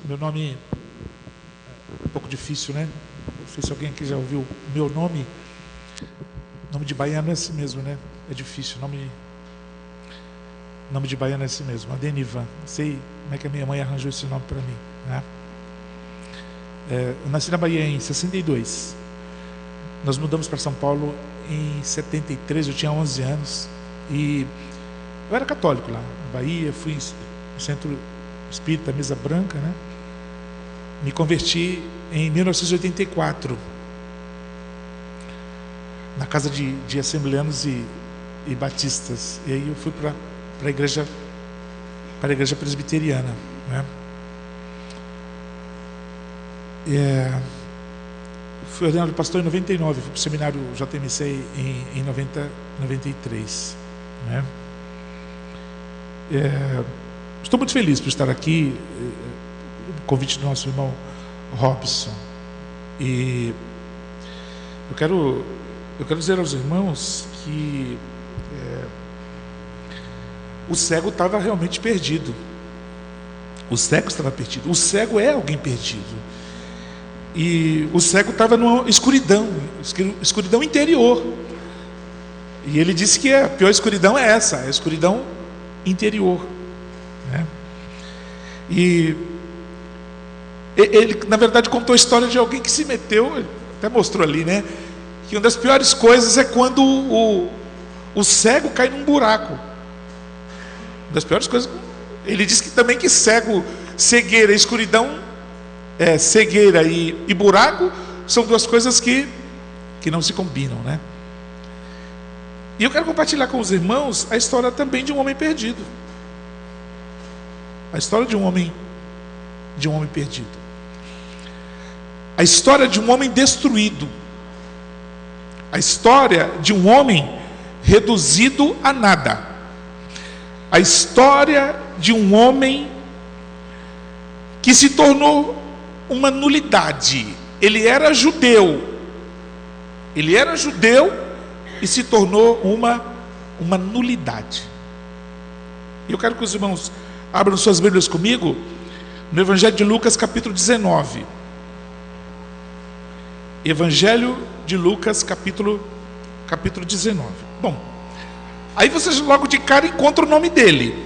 Meu nome é um pouco difícil, né? Não sei se alguém aqui já ouviu o meu nome. Nome de baiano é assim mesmo, né? É difícil. Nome de baiano é assim mesmo. Adenivan. Não sei como é que a minha mãe arranjou esse nome para mim, né? Eu nasci na Bahia em 62. Nós mudamos para São Paulo em 73. Eu tinha 11 anos. E eu era católico lá na Bahia. Fui no Centro Espírita Mesa Branca, né? Me converti em 1984 na casa de assembleanos e batistas. E aí eu fui para a igreja presbiteriana, né? Fui ordenado pastor em 99, fui para o seminário JMC em 93, né? Estou muito feliz por estar aqui, convite do nosso irmão Robson. E eu quero dizer aos irmãos que o cego estava realmente perdido. O cego estava perdido. O cego é alguém perdido. E o cego estava numa escuridão interior. E ele disse que a pior escuridão é essa, a escuridão interior, né? E ele, na verdade, contou a história de alguém que se meteu, até mostrou ali, né? Que uma das piores coisas é quando o cego cai num buraco. Uma das piores coisas. Ele disse que também que cegueira, escuridão, cegueira e buraco são duas coisas que não se combinam, né? E eu quero compartilhar com os irmãos a história também de um homem perdido. A história de um homem perdido. A história de um homem destruído. A história de um homem reduzido a nada. A história de um homem que se tornou uma nulidade. Ele era judeu e se tornou uma nulidade. E eu quero que os irmãos abram suas Bíblias comigo no Evangelho de Lucas, capítulo 19. Evangelho de Lucas, capítulo 19. Bom, aí vocês logo de cara encontram o nome dele.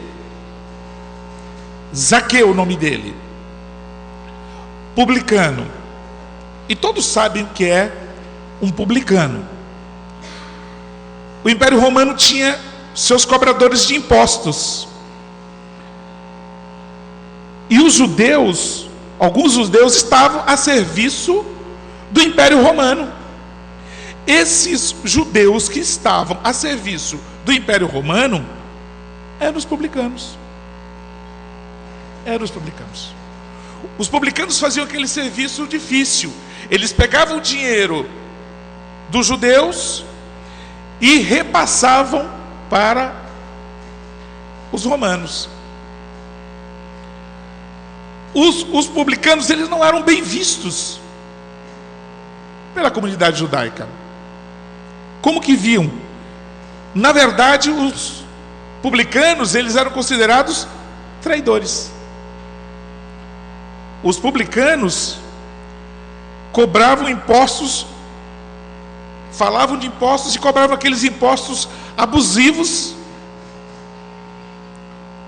Zaqueu, o nome dele. Publicano. E todos sabem o que é um publicano. O Império Romano tinha seus cobradores de impostos. E os judeus, alguns judeus estavam a serviço do Império Romano. Esses judeus que estavam a serviço do Império Romano eram os publicanos. Os publicanos faziam aquele serviço difícil. Eles pegavam o dinheiro dos judeus e repassavam para os romanos. Os publicanos, eles não eram bem vistos pela comunidade judaica. Como que viam? Na verdade, os publicanos, eles eram considerados traidores. Os publicanos cobravam impostos, falavam de impostos e cobravam aqueles impostos abusivos.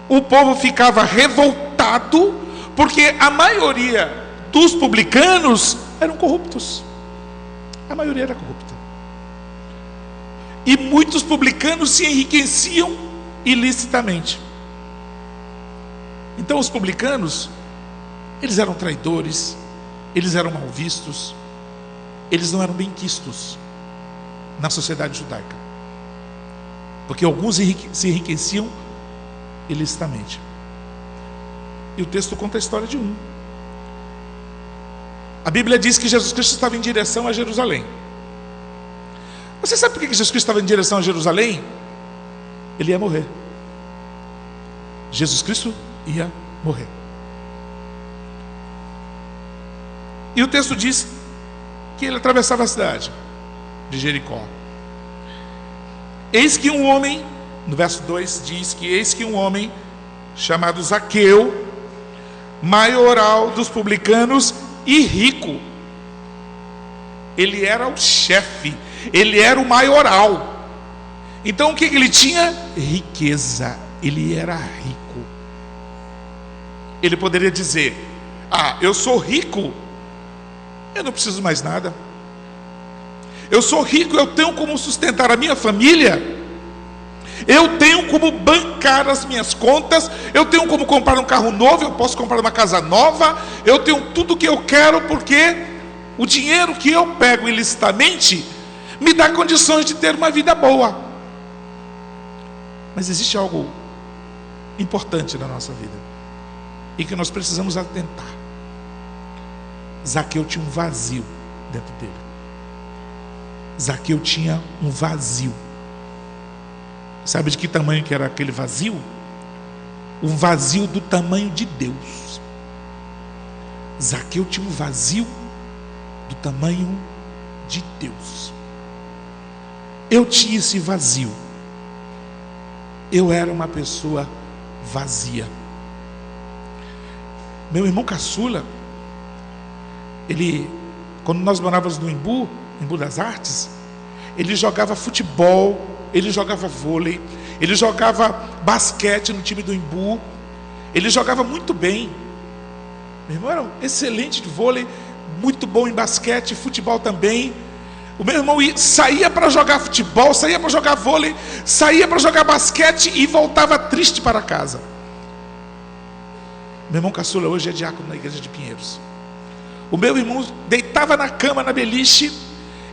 O povo ficava revoltado, porque a maioria dos publicanos eram corruptos. A maioria era corrupta. E muitos publicanos se enriqueciam ilicitamente. Então os publicanos, eles eram traidores, eles eram mal vistos, eles não eram bem quistos na sociedade judaica, porque alguns se enriqueciam ilicitamente. E o texto conta a história de um. A Bíblia diz que Jesus Cristo estava em direção a Jerusalém. Você sabe por que Jesus Cristo estava em direção a Jerusalém? Ele ia morrer. Jesus Cristo ia morrer. E o texto diz que ele atravessava a cidade de Jericó. Eis que um homem, no verso 2 diz que eis que um homem chamado Zaqueu maioral dos publicanos e rico. Ele era o chefe, ele era o maioral. Então o que ele tinha? Riqueza. Ele era rico. Ele poderia dizer: eu sou rico, eu não preciso mais nada. Eu sou rico, eu tenho como sustentar a minha família, eu tenho como bancar as minhas contas, eu tenho como comprar um carro novo, eu posso comprar uma casa nova, eu tenho tudo o que eu quero, porque o dinheiro que eu pego ilicitamente me dá condições de ter uma vida boa. Mas existe algo importante na nossa vida e que nós precisamos atentar. Zaqueu tinha um vazio dentro dele. Zaqueu tinha um vazio. Sabe de que tamanho que era aquele vazio? Um vazio do tamanho de Deus. Zaqueu tinha um vazio do tamanho de Deus. Eu tinha esse vazio. Eu era uma pessoa vazia. Meu irmão caçula, quando nós morávamos no Embu das Artes, ele jogava futebol, ele jogava vôlei, ele jogava basquete no time do Embu, ele jogava muito bem. Meu irmão era excelente de vôlei, muito bom em basquete, futebol também. O meu irmão saía para jogar futebol, saía para jogar vôlei, saía para jogar basquete e voltava triste para casa. Meu irmão caçula hoje é diácono na igreja de Pinheiros. O meu irmão deitava na cama, na beliche,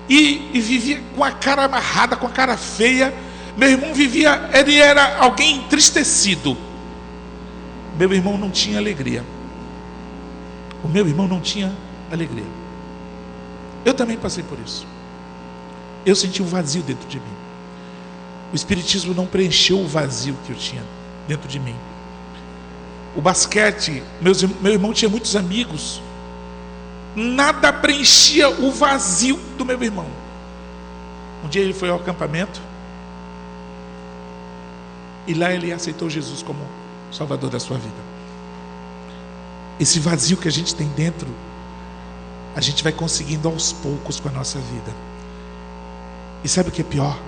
e vivia com a cara amarrada, com a cara feia. Meu irmão vivia, ele era alguém entristecido. Meu irmão não tinha alegria. O meu irmão não tinha alegria. Eu também passei por isso. Eu senti um vazio dentro de mim. O Espiritismo não preencheu o vazio que eu tinha dentro de mim. O basquete, meu irmão tinha muitos amigos, nada preenchia o vazio do meu irmão. Um dia ele foi ao acampamento e lá ele aceitou Jesus como Salvador da sua vida. Esse vazio que a gente tem dentro, a gente vai conseguindo aos poucos com a nossa vida. E sabe o que é pior?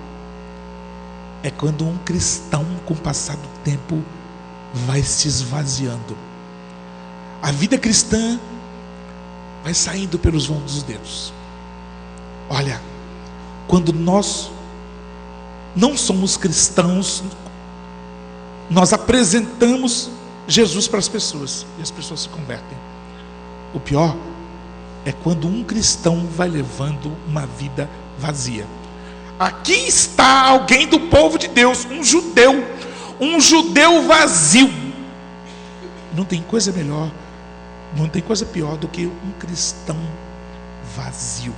É quando um cristão, com o passar do tempo, vai se esvaziando. A vida cristã vai saindo pelos vãos dos dedos. Olha, quando nós não somos cristãos, nós apresentamos Jesus para as pessoas e as pessoas se convertem. O pior é quando um cristão vai levando uma vida vazia. Aqui está alguém do povo de Deus, um judeu vazio. Não tem coisa melhor, não tem coisa pior do que um cristão vazio.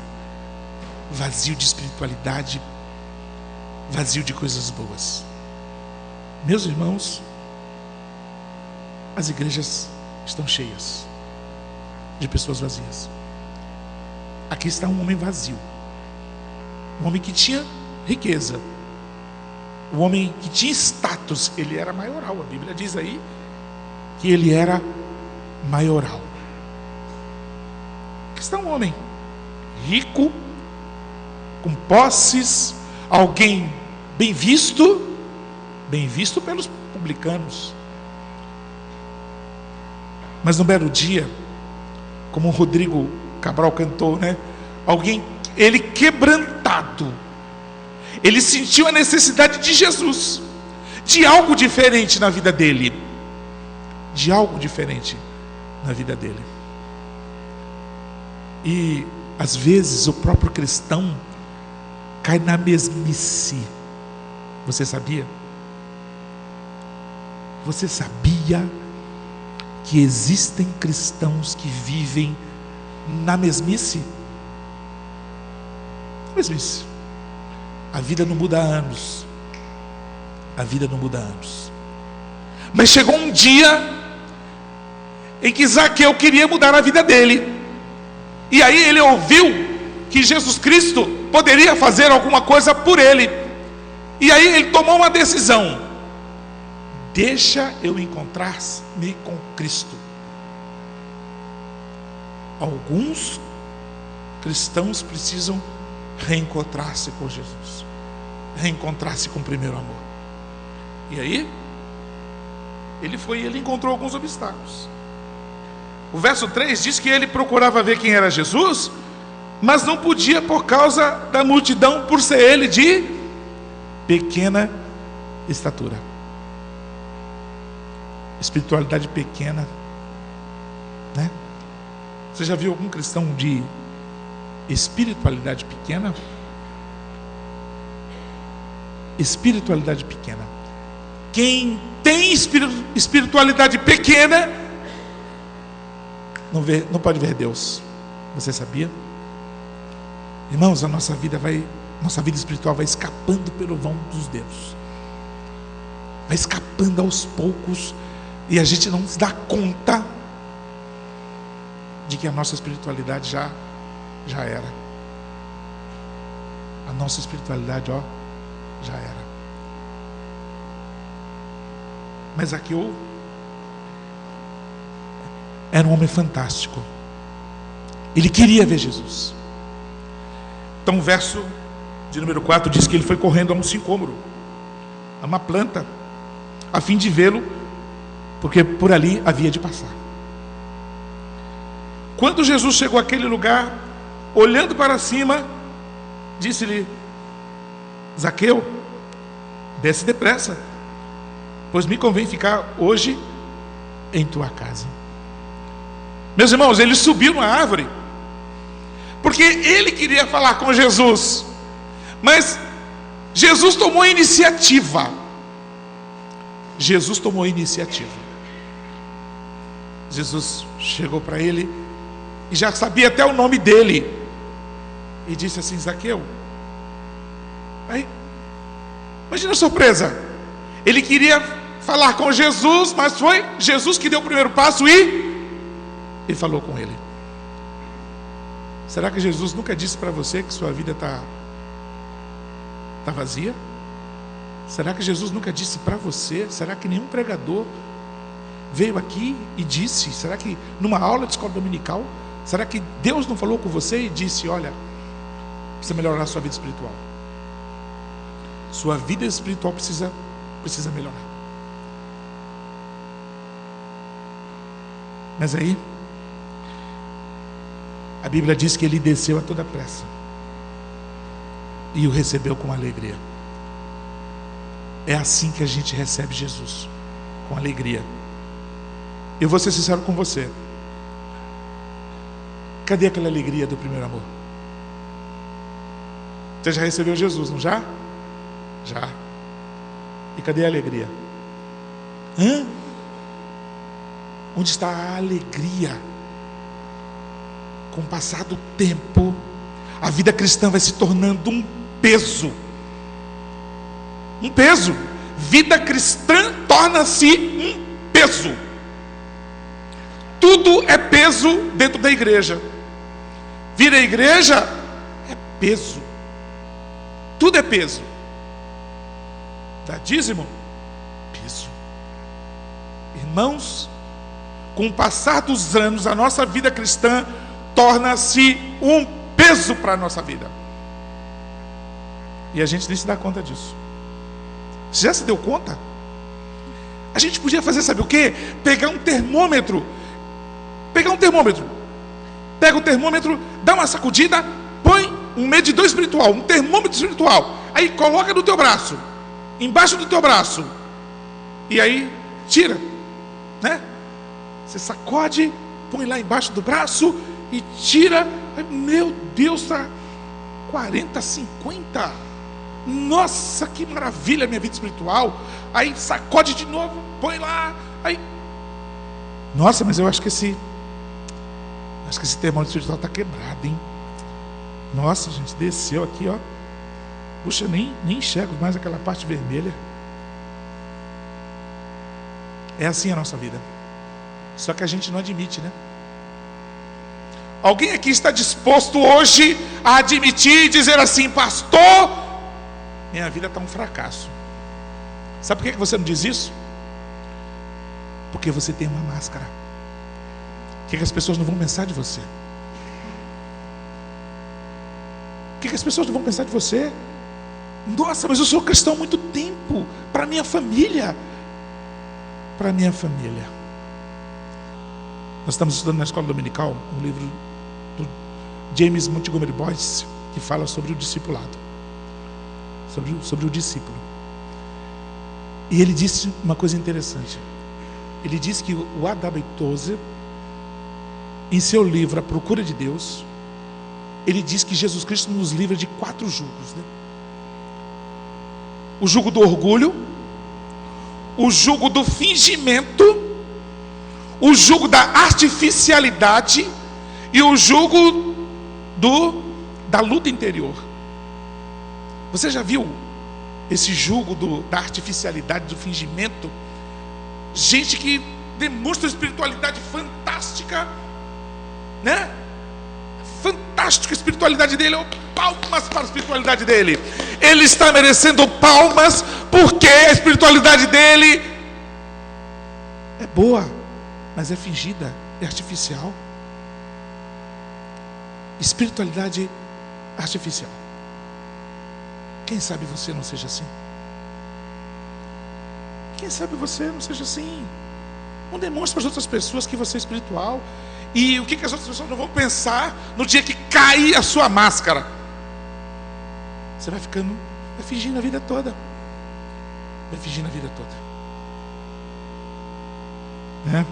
Vazio de espiritualidade, vazio de coisas boas. Meus irmãos, as igrejas estão cheias de pessoas vazias. Aqui está um homem vazio. Um homem que tinha riqueza, um homem que tinha status. Ele era maioral, a Bíblia diz aí que ele era maioral. Aqui está um homem rico, com posses, alguém bem visto pelos publicanos. Mas no belo dia, como o Rodrigo Cabral cantou, né? Ele quebrantado, ele sentiu a necessidade de Jesus, de algo diferente na vida dele, E às vezes o próprio cristão cai na mesmice. Você sabia? Você sabia que existem cristãos que vivem na mesmice? Mesmice. A vida não muda há anos. Mas chegou um dia em que Zaqueu queria mudar a vida dele. E aí ele ouviu que Jesus Cristo poderia fazer alguma coisa por ele. E aí ele tomou uma decisão: deixa eu encontrar-me com Cristo. Alguns cristãos precisam reencontrar-se com Jesus, reencontrar-se com o primeiro amor. E aí, ele encontrou alguns obstáculos. O verso 3 diz que ele procurava ver quem era Jesus, mas não podia por causa da multidão, por ser ele de pequena estatura. Espiritualidade pequena, né? Você já viu algum cristão de espiritualidade pequena? Espiritualidade pequena. Quem tem espiritualidade pequena não pode ver Deus. Você sabia? Irmãos, a nossa vida espiritual vai escapando pelo vão dos dedos. Vai escapando aos poucos, e a gente não se dá conta de que a nossa espiritualidade já era. A nossa espiritualidade, já era. Mas Zaqueu era um homem fantástico. Ele queria ver Jesus. Então o verso de número 4 diz que ele foi correndo a um sicômoro, a uma planta, a fim de vê-lo, porque por ali havia de passar. Quando Jesus chegou àquele lugar, olhando para cima, disse-lhe: Zaqueu, desce depressa, pois me convém ficar hoje em tua casa. Meus irmãos, ele subiu na árvore, porque ele queria falar com Jesus, mas Jesus tomou a iniciativa. Jesus tomou a iniciativa. Jesus chegou para ele e já sabia até o nome dele, e disse assim: Zaqueu. Aí, imagina a surpresa. Ele queria falar com Jesus, mas foi Jesus que deu o primeiro passo e falou com ele. Será que Jesus nunca disse para você que sua vida está vazia? Será que Jesus nunca disse para você? Será que nenhum pregador veio aqui e disse? Será que numa aula de escola dominical, será que Deus não falou com você e disse: olha, precisa melhorar a sua vida espiritual? Sua vida espiritual precisa melhorar. Mas aí, a Bíblia diz que ele desceu a toda pressa e o recebeu com alegria. É assim que a gente recebe Jesus, com alegria. Eu vou ser sincero com você. Cadê aquela alegria do primeiro amor? Você já recebeu Jesus, não já? Já. E cadê a alegria? Onde está a alegria? Com o passar do tempo, a vida cristã vai se tornando um peso. Um peso. Vida cristã torna-se um peso. Tudo é peso dentro da igreja. Vir à igreja é peso. Tudo é peso. Dá dízimo? Peso. Irmãos, com o passar dos anos, a nossa vida cristã torna-se um peso para a nossa vida. E a gente nem se dá conta disso. Você já se deu conta? A gente podia fazer, sabe o quê? Pegar um termômetro. Pega o termômetro, dá uma sacudida, põe um medidor espiritual, um termômetro espiritual. Aí coloca no teu braço, embaixo do teu braço. E aí tira, né? Você sacode, põe lá embaixo do braço e tira. Meu Deus, está 40, 50. Nossa, que maravilha a minha vida espiritual. Aí sacode de novo, põe lá. Aí, nossa, mas eu acho que esse termômetro espiritual está quebrado, hein? Nossa, gente, desceu aqui, ó. Puxa, nem enxergo mais aquela parte vermelha. É assim a nossa vida. Só que a gente não admite, né? Alguém aqui está disposto hoje a admitir e dizer assim: pastor, minha vida está um fracasso. Sabe por que você não diz isso? Porque você tem uma máscara. O que as pessoas não vão pensar de você? que as pessoas vão pensar de você? Nossa, mas eu sou cristão há muito tempo. Para minha família. Para minha família. Nós estamos estudando na escola dominical um livro do James Montgomery Boyce, que fala sobre o discipulado, sobre o discípulo. E ele disse uma coisa interessante. Ele disse que o A.W. Tozer, em seu livro A Procura de Deus, ele diz que Jesus Cristo nos livra de 4 jugos, né? O jugo do orgulho, o jugo do fingimento, o jugo da artificialidade e o jugo da luta interior. Você já viu esse jugo da artificialidade, do fingimento? Gente que demonstra espiritualidade fantástica, né? Fantástica a espiritualidade dele. Palmas para a espiritualidade dele. Ele está merecendo palmas porque a espiritualidade dele é boa, mas é fingida, é artificial. Espiritualidade artificial. Quem sabe você não seja assim? Quem sabe você não seja assim? Não demonstre para as outras pessoas que você é espiritual. E o que as outras pessoas não vão pensar no dia que cair a sua máscara? Você vai fingindo a vida toda. Vai fingindo a vida toda. Né?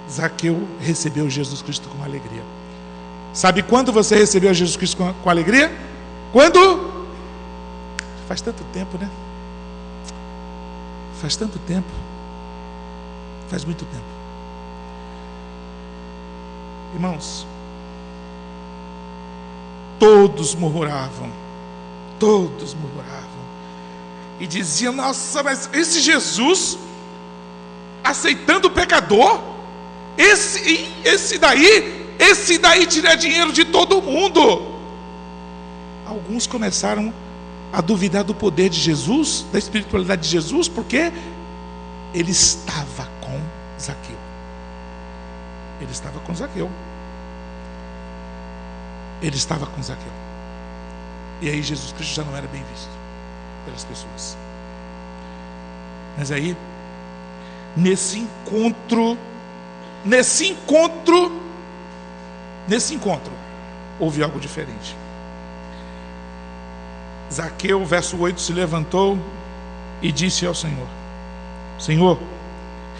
Zaqueu recebeu Jesus Cristo com alegria. Sabe quando você recebeu Jesus Cristo com alegria? Quando? Faz tanto tempo, né? Faz tanto tempo. Faz muito tempo. Irmãos, todos murmuravam, e diziam: nossa, mas esse Jesus aceitando o pecador, esse daí tira dinheiro de todo mundo. Alguns começaram a duvidar do poder de Jesus, da espiritualidade de Jesus, porque ele estava com Zaqueu. Ele estava com Zaqueu. Ele estava com Zaqueu. E aí Jesus Cristo já não era bem visto pelas pessoas. Mas aí, nesse encontro, houve algo diferente. Zaqueu, verso 8, se levantou e disse ao Senhor: Senhor,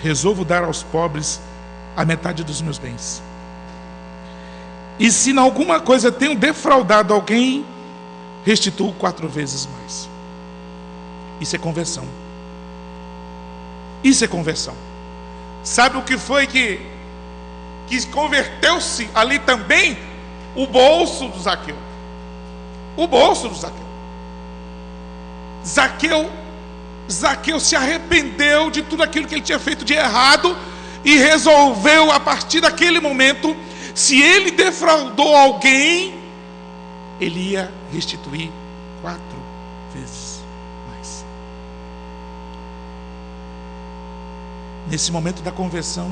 resolvo dar aos pobres a metade dos meus bens. E se em alguma coisa tenho defraudado alguém, restituo 4 vezes mais. Isso é conversão. Isso é conversão. Sabe o que foi que converteu-se ali também? O bolso do Zaqueu. O bolso do Zaqueu. Zaqueu se arrependeu de tudo aquilo que ele tinha feito de errado e resolveu, a partir daquele momento, se ele defraudou alguém, ele ia restituir 4 vezes mais. Nesse momento da conversão,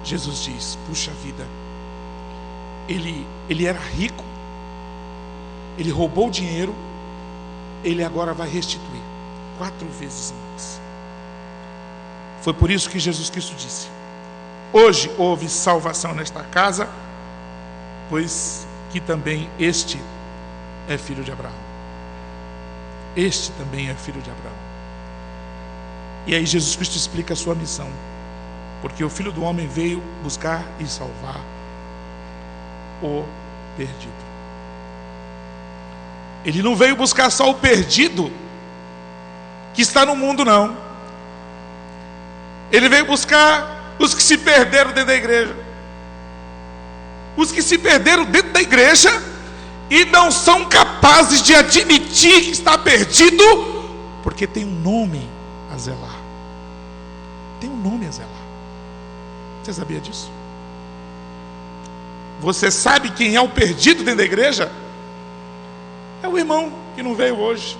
Jesus diz: puxa vida, ele era rico, ele roubou dinheiro, ele agora vai restituir 4 vezes mais. Foi por isso que Jesus Cristo disse: hoje houve salvação nesta casa, pois que também este é filho de Abraão. Este também é filho de Abraão. E aí Jesus Cristo explica a sua missão, porque o Filho do Homem veio buscar e salvar o perdido. Ele não veio buscar só o perdido que está no mundo, não. Ele veio buscar os que se perderam dentro da igreja. Os que se perderam dentro da igreja e não são capazes de admitir que está perdido, porque tem um nome a zelar. Tem um nome a zelar. Você sabia disso? Você sabe quem é o perdido dentro da igreja? É o irmão que não veio hoje.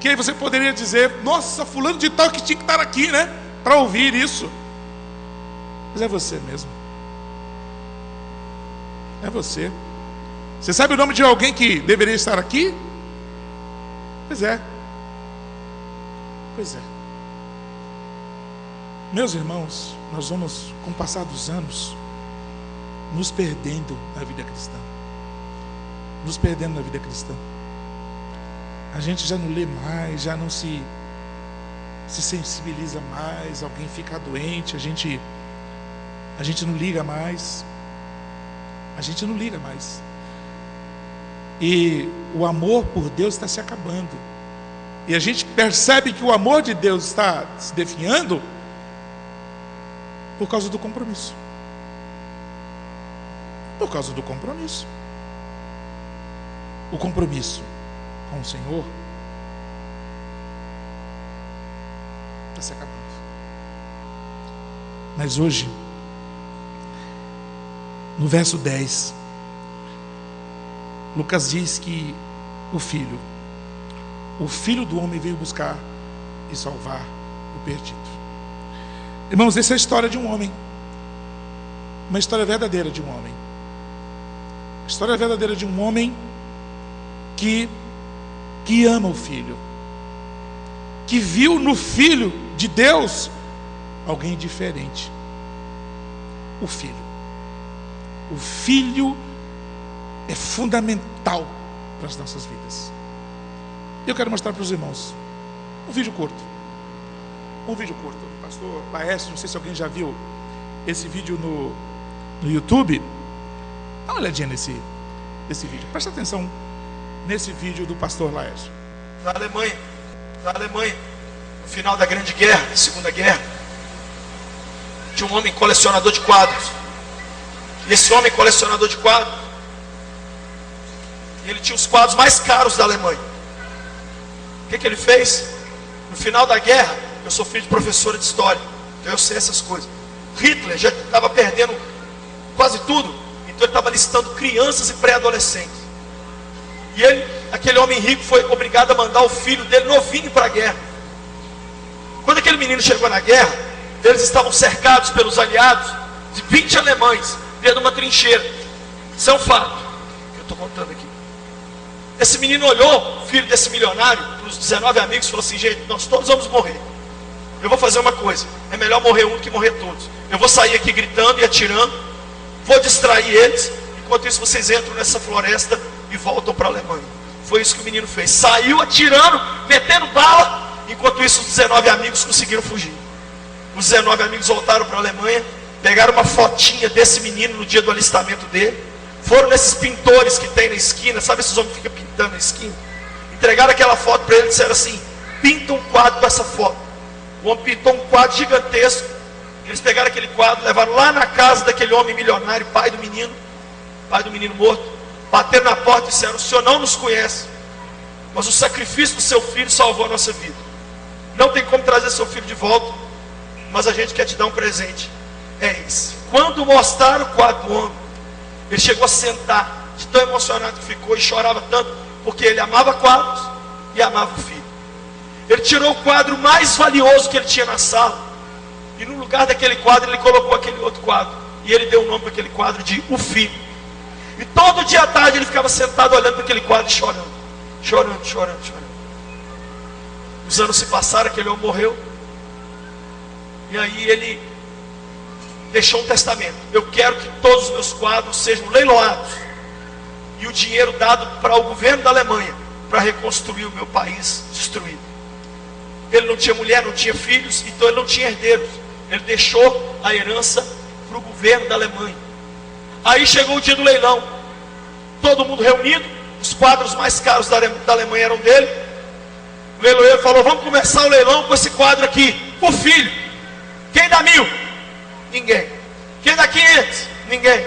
Que aí você poderia dizer: nossa, fulano de tal que tinha que estar aqui, né? Para ouvir isso. Mas é você mesmo. É você. Você sabe o nome de alguém que deveria estar aqui? Pois é. Pois é. Meus irmãos, nós vamos, com o passar dos anos, nos perdendo na vida cristã. Nos perdendo na vida cristã. A gente já não lê mais, já não se sensibiliza mais. Alguém fica doente, a gente não liga mais. A gente não liga mais. E o amor por Deus está se acabando. E a gente percebe que o amor de Deus está se definhando por causa do compromisso. Por causa do compromisso. O compromisso com o Senhor está se acabando. Mas hoje, no verso 10, Lucas diz que o filho do homem veio buscar e salvar o perdido. Irmãos, essa é a história de um homem. Uma história verdadeira de um homem. A história verdadeira de um homem que ama o filho. Que viu no filho de Deus alguém diferente. O filho. O filho é fundamental para as nossas vidas. Eu quero mostrar para os irmãos um vídeo curto. Pastor Laércio, não sei se alguém já viu esse vídeo no YouTube. Dá uma olhadinha nesse vídeo. Presta atenção nesse vídeo do pastor Laércio. Na Alemanha, no final da Grande Guerra, Segunda Guerra, tinha um homem colecionador de quadros. E esse homem colecionador de quadros, ele tinha os quadros mais caros da Alemanha. O que ele fez? No final da guerra, eu sou filho de professora de história, então eu sei essas coisas. Hitler já estava perdendo quase tudo, então ele estava listando crianças e pré-adolescentes. E ele, aquele homem rico, foi obrigado a mandar o filho dele novinho para a guerra. Quando aquele menino chegou na guerra, eles estavam cercados pelos aliados de 20 alemães dentro de uma trincheira. Isso é um fato que eu estou contando aqui. Esse menino olhou, filho desse milionário, para os 19 amigos, e falou assim: gente, nós todos vamos morrer. Eu vou fazer uma coisa, é melhor morrer um do que morrer todos. Eu vou sair aqui gritando e atirando, vou distrair eles, enquanto isso vocês entram nessa floresta e voltam para a Alemanha. Foi isso que o menino fez, saiu atirando, metendo bala, enquanto isso os 19 amigos conseguiram fugir. Os 19 amigos voltaram para a Alemanha, pegaram uma fotinha desse menino no dia do alistamento dele, foram nesses pintores que tem na esquina, sabe esses homens que ficam pintando na esquina? Entregaram aquela foto para ele e disseram assim: pinta um quadro com essa foto. O homem pintou um quadro gigantesco. Eles pegaram aquele quadro, levaram lá na casa daquele homem milionário, pai do menino morto, bateram na porta e disseram: o senhor não nos conhece, mas o sacrifício do seu filho salvou a nossa vida. Não tem como trazer seu filho de volta, mas a gente quer te dar um presente. É isso. Quando mostraram o quadro do homem, ele chegou a sentar, de tão emocionado que ficou, e chorava tanto, porque ele amava quadros e amava o filho. Ele tirou o quadro mais valioso que ele tinha na sala, e no lugar daquele quadro ele colocou aquele outro quadro, e ele deu o nome para aquele quadro de O Filho. E todo dia à tarde ele ficava sentado olhando para aquele quadro e chorando. Os anos se passaram, aquele homem morreu, e aí ele deixou um testamento: eu quero que todos os meus quadros sejam leiloados, e o dinheiro dado para o governo da Alemanha, para reconstruir o meu país destruído. Ele não tinha mulher, não tinha filhos, então ele não tinha herdeiros. Ele deixou a herança para o governo da Alemanha. Aí chegou o dia do leilão, todo mundo reunido, os quadros mais caros da Alemanha eram dele. O leiloeiro falou: vamos começar o leilão com esse quadro aqui, O Filho. Quem dá 1000? Ninguém. Quem dá 500? Ninguém.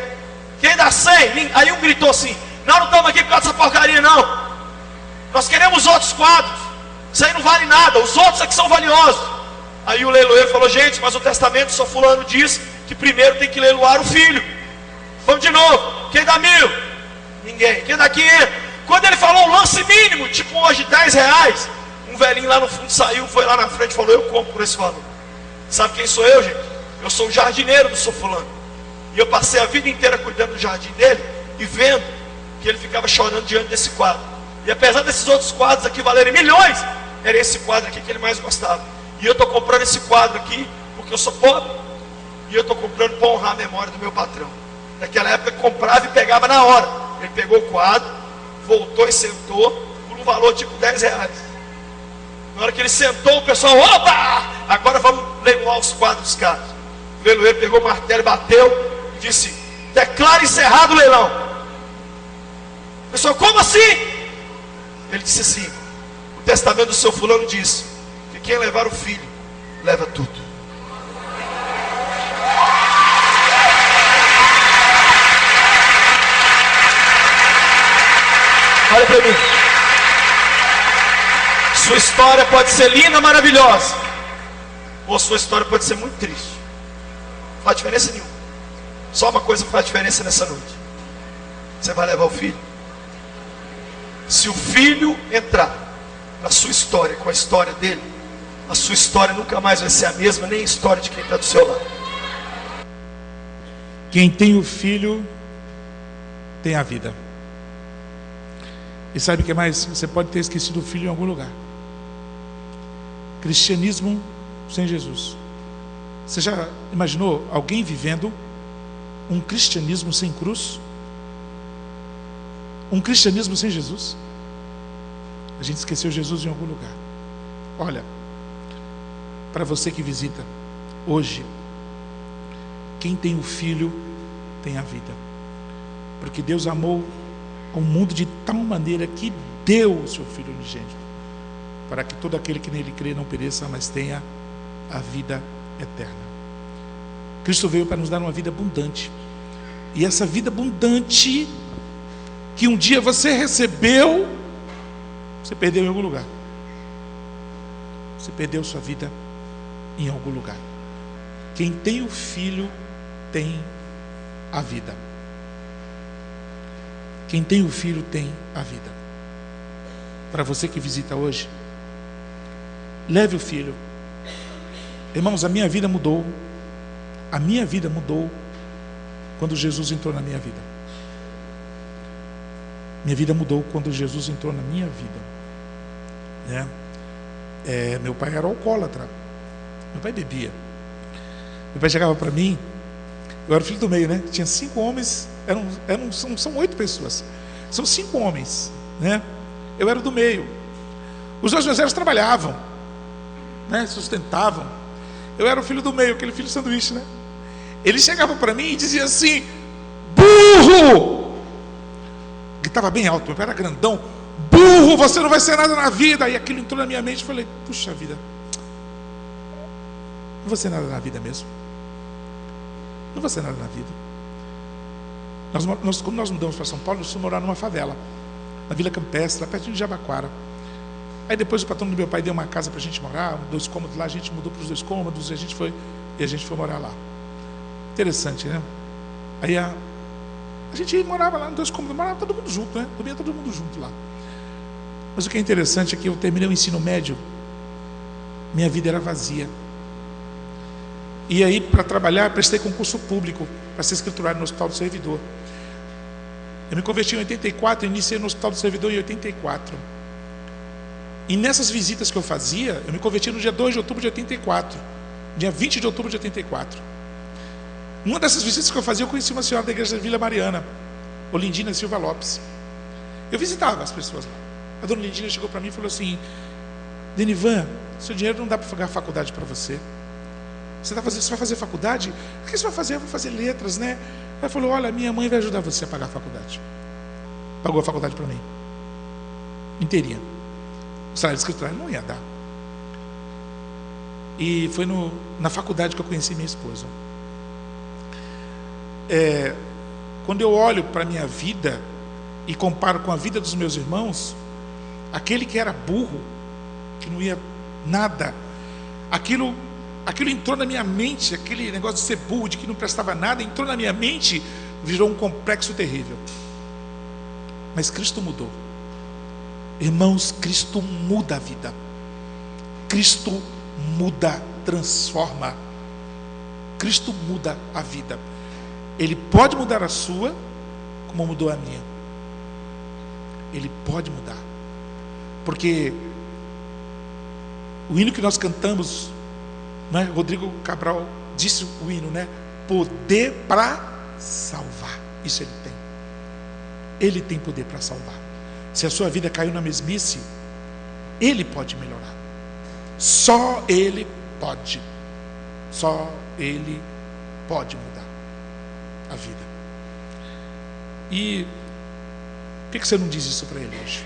Quem dá 100? Aí um gritou assim: nós não estamos aqui por causa dessa porcaria não, nós queremos outros quadros, isso aí não vale nada, os outros aqui são valiosos. Aí o leiloeiro falou: gente, mas o testamento só fulano diz que primeiro tem que leiloar o filho. Vamos de novo. Quem dá 1000? Ninguém. Quem dá 500? Quando ele falou o lance mínimo, tipo hoje R$10, um velhinho lá no fundo saiu, foi lá na frente e falou: eu compro por esse valor. Sabe quem sou eu, gente? Eu sou o jardineiro do seu fulano, e eu passei a vida inteira cuidando do jardim dele, e vendo que ele ficava chorando diante desse quadro. E apesar desses outros quadros aqui valerem milhões, era esse quadro aqui que ele mais gostava. E eu estou comprando esse quadro aqui porque eu sou pobre. E eu estou comprando para honrar a memória do meu patrão. Naquela época comprava e pegava na hora. Ele pegou o quadro, voltou e sentou por um valor tipo R$10. Na hora que ele sentou, o pessoal, opa! Agora vamos leiloar os quadros caros. O leiloeiro pegou o martelo e bateu e disse: declara encerrado o leilão. O pessoal, como assim? Ele disse assim: o testamento do seu fulano diz que quem levar o filho, leva tudo. Olha para mim. Sua história pode ser linda, maravilhosa, ou sua história pode ser muito triste. Não faz diferença nenhuma. Só uma coisa faz diferença nessa noite: você vai levar o filho. Se o filho entrar na sua história com a história dele, a sua história nunca mais vai ser a mesma, nem a história de quem está do seu lado. Quem tem o filho tem a vida. E sabe o que mais? Você pode ter esquecido o filho em algum lugar. Cristianismo sem Jesus. Você já imaginou alguém vivendo um cristianismo sem cruz? Um cristianismo sem Jesus? A gente esqueceu Jesus em algum lugar. Olha, para você que visita hoje, quem tem o filho tem a vida. Porque Deus amou o mundo de tal maneira que deu o seu Filho unigênito, para que todo aquele que nele crê não pereça, mas tenha a vida eterna. Cristo veio para nos dar uma vida abundante. E essa vida abundante que um dia você recebeu, você perdeu em algum lugar. Você perdeu sua vida em algum lugar. Quem tem o Filho tem a vida. Quem tem o Filho tem a vida. Para você que visita hoje, leve o filho. Irmãos, a minha vida mudou. A minha vida mudou quando Jesus entrou na minha vida. Minha vida mudou quando Jesus entrou na minha vida, né? Meu pai era alcoólatra. Meu pai bebia. Meu pai chegava para mim. Eu era o filho do meio, né? Tinha 5 homens. São 8 pessoas. São 5 homens, né? Eu era do meio. Os dois mais velhos trabalhavam, né? Sustentavam. Eu era o filho do meio, aquele filho sanduíche, né? Ele chegava para mim e dizia assim: burro! Gritava bem alto, meu pai era grandão. Burro, você não vai ser nada na vida. E aquilo entrou na minha mente e falei: puxa vida, não vou ser nada na vida mesmo. Não vou ser nada na vida. Quando nós mudamos para São Paulo, nós fomos morar numa favela, na Vila Campestre, lá pertinho de Jabaquara. Aí depois o patrão do meu pai deu uma casa para a gente morar, 2 cômodos lá, a gente mudou para os 2 cômodos e a gente foi morar lá. Interessante, né? Aí a gente morava lá em 2 cômodos, morava todo mundo junto, né? Dormia todo mundo junto lá. Mas o que é interessante é que eu terminei o ensino médio, minha vida era vazia. E aí, para trabalhar, prestei concurso público para ser escriturário no Hospital do Servidor. Eu me converti em 84, iniciei no Hospital do Servidor em 84. E nessas visitas que eu fazia, eu me converti no dia 2 de outubro de 84, dia 20 de outubro de 84. Numa dessas visitas que eu fazia, eu conheci uma senhora da igreja da Vila Mariana, Olindina Silva Lopes. Eu visitava as pessoas lá. A dona Olindina chegou para mim e falou assim: Denivan, seu dinheiro não dá para pagar a faculdade para você. Você vai fazer faculdade? O que você vai fazer? Eu vou fazer letras, né? Ela falou: olha, minha mãe vai ajudar você a pagar a faculdade. Pagou a faculdade para mim inteirinha. O salário de escriturário não ia dar. E foi na faculdade que eu conheci minha esposa. Quando eu olho para a minha vida e comparo com a vida dos meus irmãos, aquele que era burro, que não ia nada, aquilo entrou na minha mente, aquele negócio de ser burro, de que não prestava nada, entrou na minha mente, virou um complexo terrível. Mas Cristo mudou. Irmãos, Cristo muda a vida. Cristo muda, transforma. Cristo muda a vida. Ele pode mudar a sua, como mudou a minha. Ele pode mudar. Porque o hino que nós cantamos, né? Rodrigo Cabral disse o hino, né? Poder para salvar. Isso ele tem. Ele tem poder para salvar. Se a sua vida caiu na mesmice, Ele pode melhorar. Só Ele pode. Só Ele pode mudar a vida. E por que você não diz isso para Ele hoje?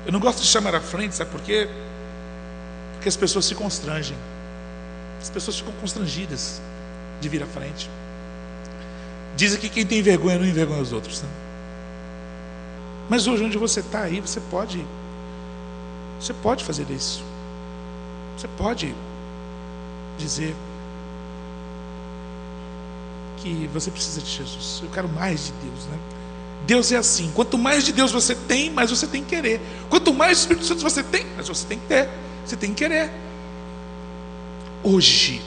Eu não gosto de chamar à frente, sabe por quê? Porque as pessoas se constrangem. As pessoas ficam constrangidas de vir à frente. Dizem que quem tem vergonha não envergonha os outros, né? Mas hoje, onde você está aí, você pode fazer isso. Você pode dizer que você precisa de Jesus. Eu quero mais de Deus, né? Deus é assim, quanto mais de Deus você tem, mais você tem que querer. Quanto mais do Espírito Santo você tem, mais você tem que ter. Você tem que querer. Hoje,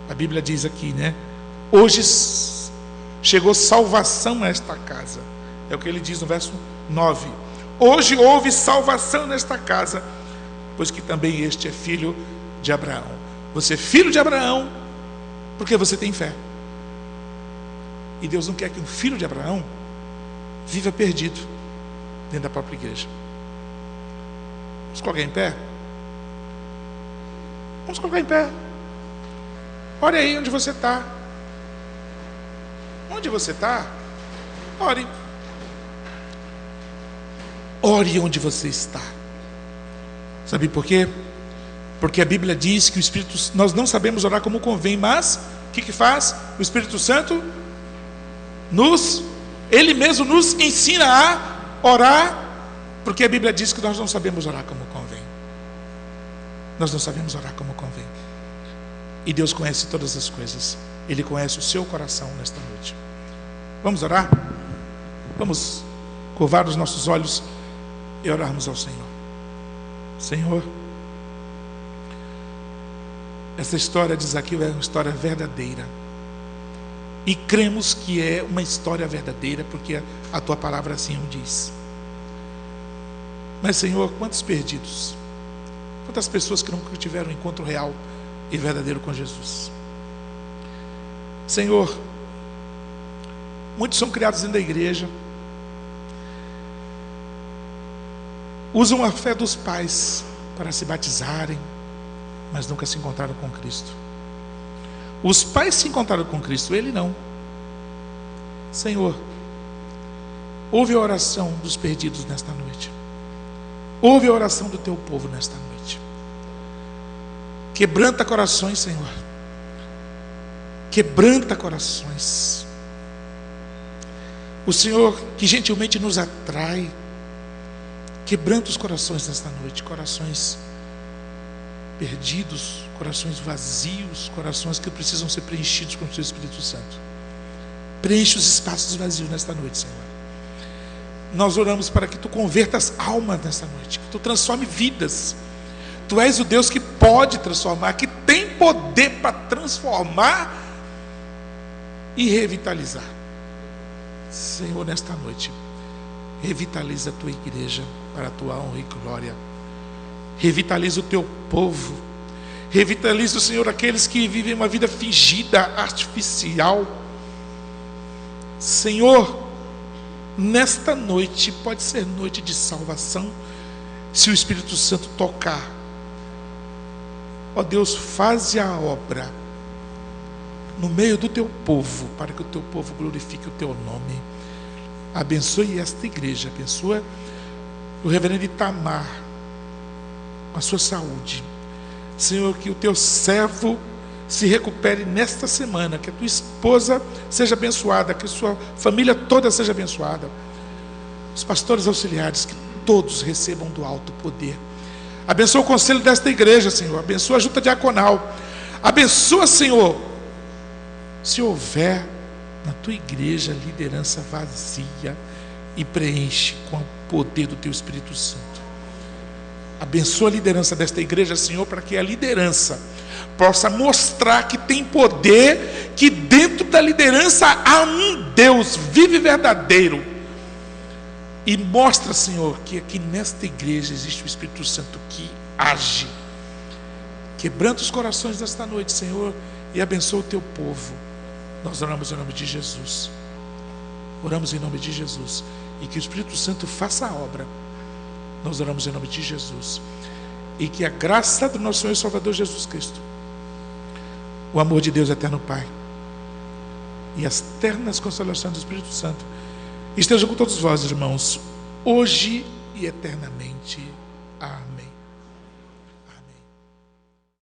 a Bíblia diz aqui, né? Hoje chegou salvação a esta casa. É o que ele diz no verso 9. Hoje houve salvação nesta casa, pois que também este é filho de Abraão. Você é filho de Abraão, porque você tem fé. E Deus não quer que um filho de Abraão viva perdido dentro da própria igreja. Vamos colocar em pé? Vamos colocar em pé. Ore aí onde você está. Onde você está? Ore. Ore onde você está. Sabe por quê? Porque a Bíblia diz que o Espírito, nós não sabemos orar como convém, mas o que faz? O Espírito Santo Ele mesmo nos ensina a orar, porque a Bíblia diz que nós não sabemos orar como convém. Nós não sabemos orar como convém. E Deus conhece todas as coisas. Ele conhece o seu coração nesta noite. Vamos orar? Vamos curvar os nossos olhos e orarmos ao Senhor. Senhor, essa história de Zaqueu é uma história verdadeira. E cremos que é uma história verdadeira, porque a tua palavra assim o diz. Mas, Senhor, quantos perdidos? Quantas pessoas que nunca tiveram um encontro real e verdadeiro com Jesus? Senhor, muitos são criados dentro da igreja, usam a fé dos pais para se batizarem, mas nunca se encontraram com Cristo. Os pais se encontraram com Cristo, ele não. Senhor, ouve a oração dos perdidos nesta noite. Ouve a oração do teu povo nesta noite. Quebranta corações, Senhor. Quebranta corações. O Senhor que gentilmente nos atrai, quebranta os corações nesta noite. Corações perdidos, corações vazios, corações que precisam ser preenchidos com o teu Espírito Santo. Preenche os espaços vazios nesta noite, Senhor. Nós oramos para que tu convertas almas nesta noite, que tu transforme vidas. Tu és o Deus que pode transformar, que tem poder para transformar e revitalizar. Senhor, nesta noite, revitaliza a tua igreja para a tua honra e glória. Revitaliza o teu povo. Revitaliza, Senhor, aqueles que vivem uma vida fingida, artificial. Senhor, nesta noite pode ser noite de salvação, se o Espírito Santo tocar. Ó Deus, faze a obra no meio do teu povo, para que o teu povo glorifique o teu nome. Abençoe esta igreja, abençoa o reverendo Itamar, com a sua saúde. Senhor, que o teu servo se recupere nesta semana, que a tua esposa seja abençoada, que a sua família toda seja abençoada, os pastores auxiliares, que todos recebam do alto poder. Abençoa o conselho desta igreja, Senhor. Abençoa a junta diaconal. Abençoa, Senhor, se houver na tua igreja liderança vazia, e preenche com o poder do teu Espírito Santo. Abençoa a liderança desta igreja, Senhor, para que a liderança possa mostrar que tem poder, que dentro da liderança há um Deus vivo e verdadeiro. E mostra, Senhor, que aqui nesta igreja existe o Espírito Santo que age. Quebranta os corações desta noite, Senhor, e abençoa o teu povo. Nós oramos em nome de Jesus. Oramos em nome de Jesus. E que o Espírito Santo faça a obra. Nós oramos em nome de Jesus. E que a graça do nosso Senhor e Salvador Jesus Cristo, o amor de Deus eterno Pai e as ternas consolações do Espírito Santo estejam com todos vós, irmãos, hoje e eternamente. Amém.